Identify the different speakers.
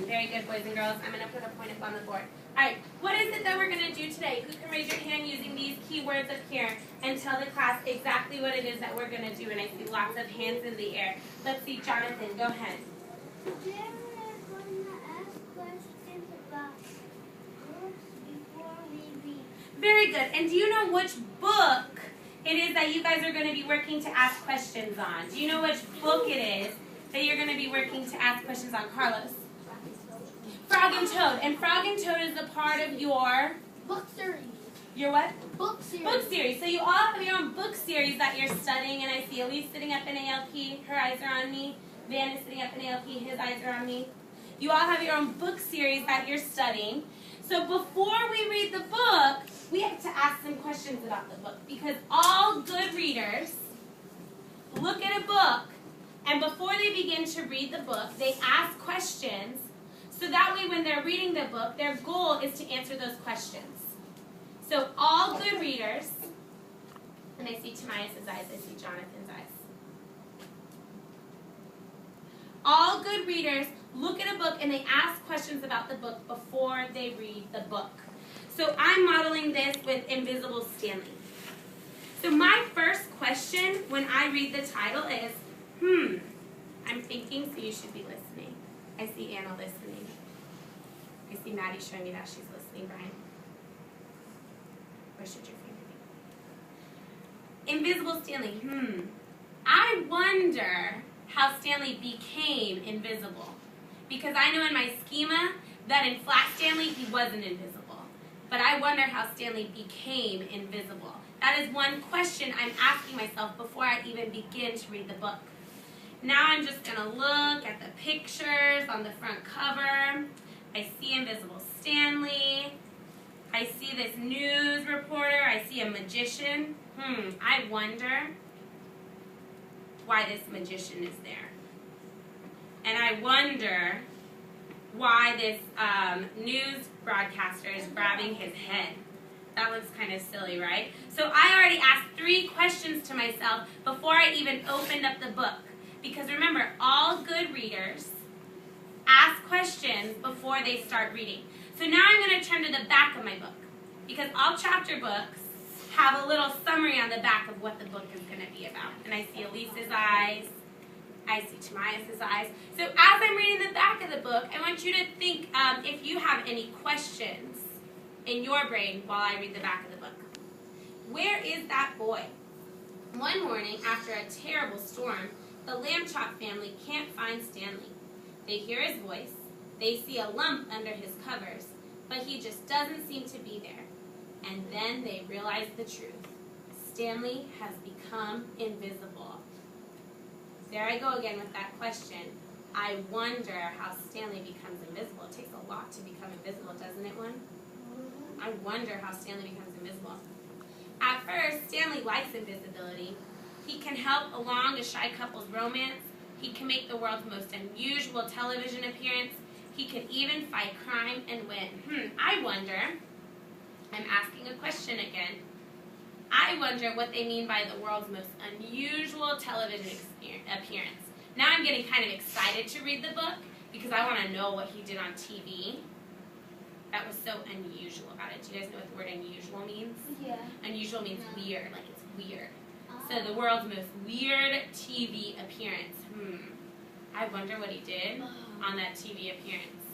Speaker 1: Very good, boys and girls. I'm going to put a point up on the board. All right, what is it that we're going to do today? Who can raise your hand using these keywords up here and tell the class exactly what it is that we're going to do? And I see lots of hands in the air. Let's see, Jonathan, go ahead.
Speaker 2: Today we're going to ask questions about books before we read.
Speaker 1: Very good. And do you know which book it is that you guys are going to be working to ask questions on? Do you know which book it is that you're going to be working to ask questions on, Carlos? Frog and Toad. And Frog and Toad is a part of your...
Speaker 2: Book series.
Speaker 1: Your what?
Speaker 2: Book series.
Speaker 1: Book series. So you all have your own book series that you're studying, and I see Elise sitting up in ALP, her eyes are on me. Van is sitting up in ALP, his eyes are on me. You all have your own book series that you're studying. So before we read the book, we have to ask some questions about the book, because all good readers look at a book, and before they begin to read the book, they ask questions, so that way when they're reading the book, their goal is to answer those questions. So all good readers, and I see Tamias' eyes, I see Jonathan's eyes. All good readers look at a book and they ask questions about the book before they read the book. So I'm modeling this with Invisible Stanley. So my first question when I read the title is, I'm thinking, so you should be listening. I see Anna listening. I see Maddie showing me that she's listening, Brian. Where should your finger be? Invisible Stanley. I wonder how Stanley became invisible. Because I know in my schema that in Flat Stanley he wasn't invisible. But I wonder how Stanley became invisible. That is one question I'm asking myself before I even begin to read the book. Now I'm just going to look at the pictures on the front cover. I see Invisible Stanley. I see this news reporter. I see a magician. I wonder why this magician is there. And I wonder why this news broadcaster is grabbing his head. That looks kind of silly, right? So I already asked 3 questions to myself before I even opened up the book. Because remember, all good readers ask questions before they start reading. So now I'm going to turn to the back of my book. Because all chapter books have a little summary on the back of what the book is going to be about. And I see Elise's eyes. I see Tamias' eyes. So as I'm reading the back of the book, I want you to think if you have any questions in your brain while I read the back of the book. Where is that boy? One morning, after a terrible storm, the Lamb Chop family can't find Stanley. They hear his voice. They see a lump under his covers, but he just doesn't seem to be there. And then they realize the truth. Stanley has become invisible. There I go again with that question. I wonder how Stanley becomes invisible. It takes a lot to become invisible, doesn't it, one? I wonder how Stanley becomes invisible. At first, Stanley likes invisibility. He can help along a shy couple's romance. He can make the world's most unusual television appearance. He can even fight crime and win. I wonder, I'm asking a question again. I wonder what they mean by the world's most unusual television appearance. Now I'm getting kind of excited to read the book because I want to know what he did on TV. That was so unusual about it. Do you guys know what the word unusual means?
Speaker 2: Yeah.
Speaker 1: Unusual means weird, like it's weird. So the world's most weird TV appearance. I wonder what he did on that TV appearance.